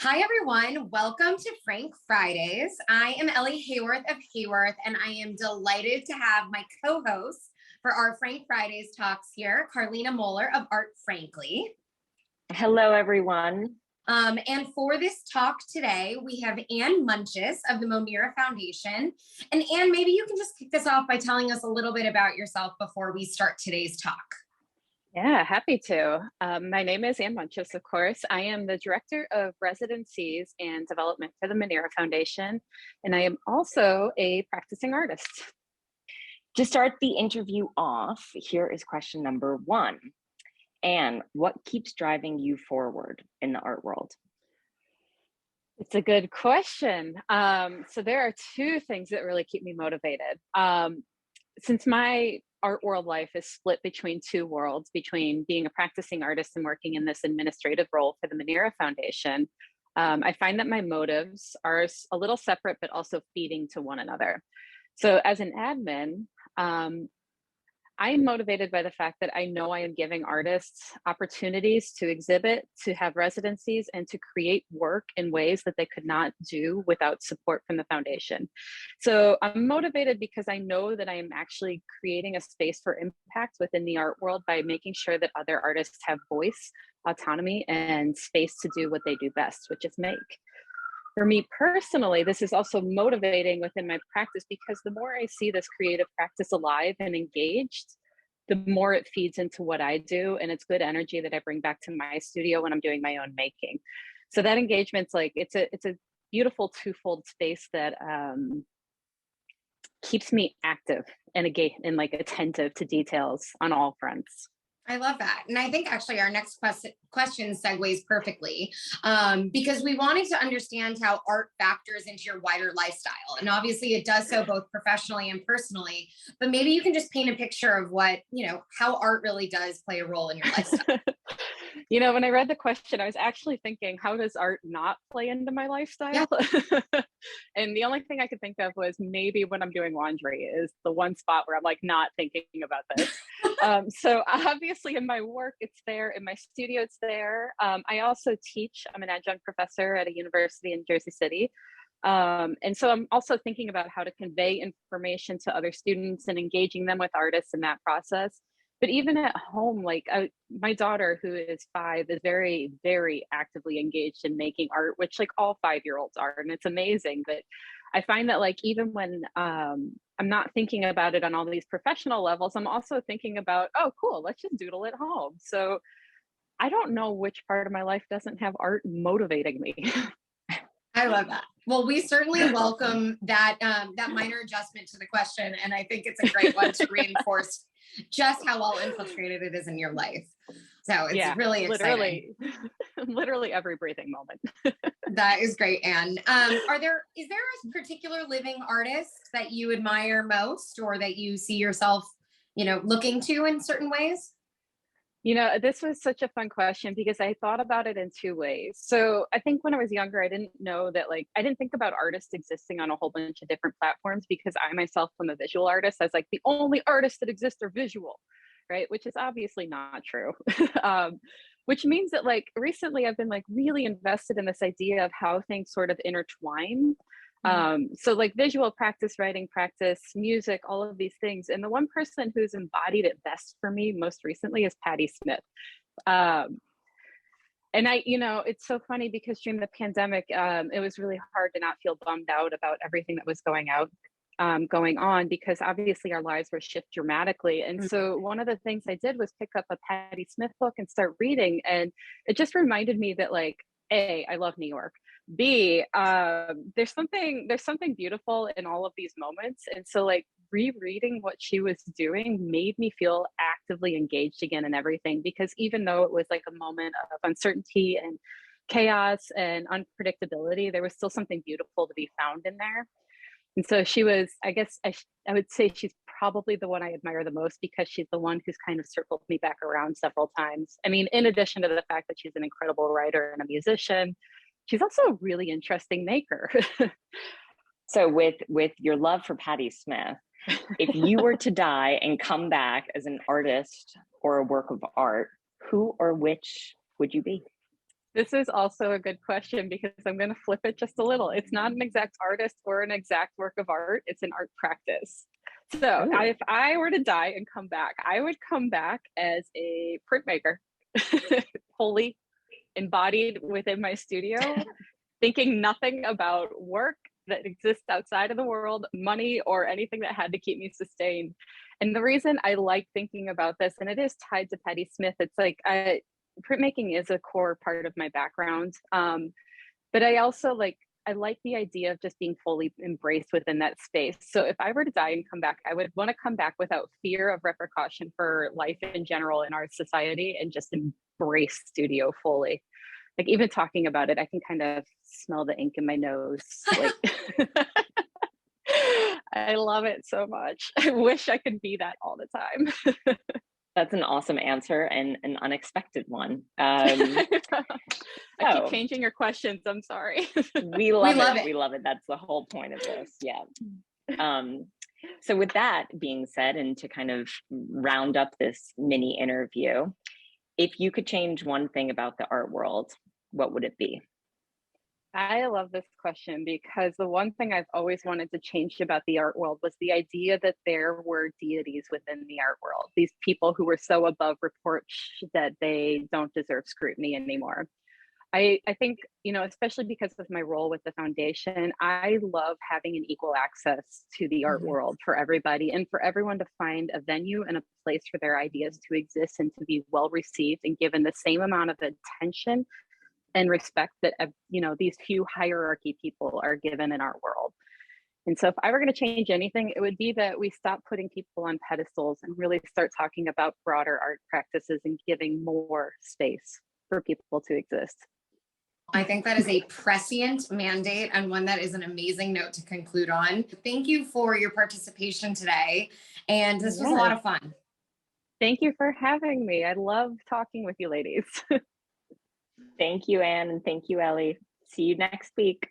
Hi, everyone. Welcome to Frank Fridays. I am Ellie Hayworth of Hayworth, and I am delighted to have my co-host for our Frank Fridays talks here, Carlina Moeller of Art Frankly. Hello, everyone. And for this talk today, we have Anne Muntges of the Monira Foundation. And Anne, maybe you can just kick this off by telling us a little bit about yourself before we start today's talk. Yeah, happy to. My name is Anne Muntges, of course. I am the Director of Residencies and Development for the Monira Foundation, and I am also a practicing artist. To start the interview off, here is question number one. Anne, what keeps driving you forward in the art world? It's a good question. So there are two things that really keep me motivated. Since my art world life is split between two worlds, between being a practicing artist and working in this administrative role for the Monira Foundation, I find that my motives are a little separate, but also feeding to one another. So as an admin, I am motivated by the fact that I know I am giving artists opportunities to exhibit, to have residencies, and to create work in ways that they could not do without support from the foundation. So I'm motivated because I know that I am actually creating a space for impact within the art world by making sure that other artists have voice, autonomy, and space to do what they do best, which is make. For me personally, this is also motivating within my practice because the more I see this creative practice alive and engaged, the more it feeds into what I do. And it's good energy that I bring back to my studio when I'm doing my own making. So that engagement's like, it's a beautiful twofold space that keeps me active and like attentive to details on all fronts. I love that. And I think actually our next question segues perfectly because we wanted to understand how art factors into your wider lifestyle. And obviously it does so both professionally and personally, but maybe you can just paint a picture of what, how art really does play a role in your lifestyle. When I read the question, I was actually thinking, how does art not play into my lifestyle? Yeah. And the only thing I could think of was maybe when I'm doing laundry is the one spot where I'm like not thinking about this. So obviously in my work, it's there. In my studio, it's there. I also teach. I'm an adjunct professor at a university in Jersey City. And so I'm also thinking about how to convey information to other students and engaging them with artists in that process. But even at home, like my daughter, who is 5, is very, very actively engaged in making art, which like all 5-year-olds are, and it's amazing. But I find that like even when I'm not thinking about it on all these professional levels, I'm also thinking about, oh, cool, let's just doodle at home. So I don't know which part of my life doesn't have art motivating me. I love that. Well, we certainly welcome that minor adjustment to the question, and I think it's a great one to reinforce just how well infiltrated it is in your life. So it's really exciting. Literally every breathing moment. That is great, Anne. Is there a particular living artist that you admire most, or that you see yourself, looking to in certain ways? This was such a fun question because I thought about it in 2 ways. So I think when I was younger, I didn't know that I didn't think about artists existing on a whole bunch of different platforms because I myself am a visual artist. I was like, the only artists that exist are visual, right? Which is obviously not true. Which means that recently I've been really invested in this idea of how things sort of intertwine. So visual practice, writing practice, music, all of these things. And the one person who's embodied it best for me most recently is Patti Smith. And it's so funny because during the pandemic, it was really hard to not feel bummed out about everything that was going on because obviously our lives were shifted dramatically. And so one of the things I did was pick up a Patti Smith book and start reading. And it just reminded me that A, I love New York. B, there's something beautiful in all of these moments. And so rereading what she was doing made me feel actively engaged again in everything, because even though it was a moment of uncertainty and chaos and unpredictability, there was still something beautiful to be found in there. And so she was, I guess I would say she's probably the one I admire the most because she's the one who's kind of circled me back around several times. I mean, in addition to the fact that she's an incredible writer and a musician, she's also a really interesting maker. So with your love for Patti Smith, if you were to die and come back as an artist or a work of art, who or which would you be? This is also a good question because I'm going to flip it just a little. It's not an exact artist or an exact work of art, it's an art practice. So Ooh. if I were to die and come back, I would come back as a printmaker, wholly embodied within my studio, thinking nothing about work that exists outside of the world, money, or anything that had to keep me sustained. And the reason I like thinking about this, and it is tied to Patti Smith, it's like printmaking is a core part of my background. But I also I like the idea of just being fully embraced within that space. So if I were to die and come back, I would want to come back without fear of repercussion for life in general in our society and just embrace studio fully. Like even talking about it, I can kind of smell the ink in my nose. Like I love it so much. I wish I could be that all the time. That's an awesome answer and an unexpected one. I keep So changing your questions. I'm sorry. we love love it. it. We love it. That's the whole point of this. Yeah. So with that being said, and to kind of round up this mini interview, if you could change one thing about the art world, what would it be? I love this question because the one thing I've always wanted to change about the art world was the idea that there were deities within the art world, these people who were so above reproach that they don't deserve scrutiny anymore. I think, especially because of my role with the foundation, I love having an equal access to the art world for everybody and for everyone to find a venue and a place for their ideas to exist and to be well received and given the same amount of attention and respect that these few hierarchy people are given in our world. And so if I were going to change anything, it would be that we stop putting people on pedestals and really start talking about broader art practices and giving more space for people to exist. I think that is a prescient mandate and one that is an amazing note to conclude on. Thank you for your participation today. And this was a lot of fun. Thank you for having me. I love talking with you ladies. Thank you, Anne, and thank you, Ellie. See you next week.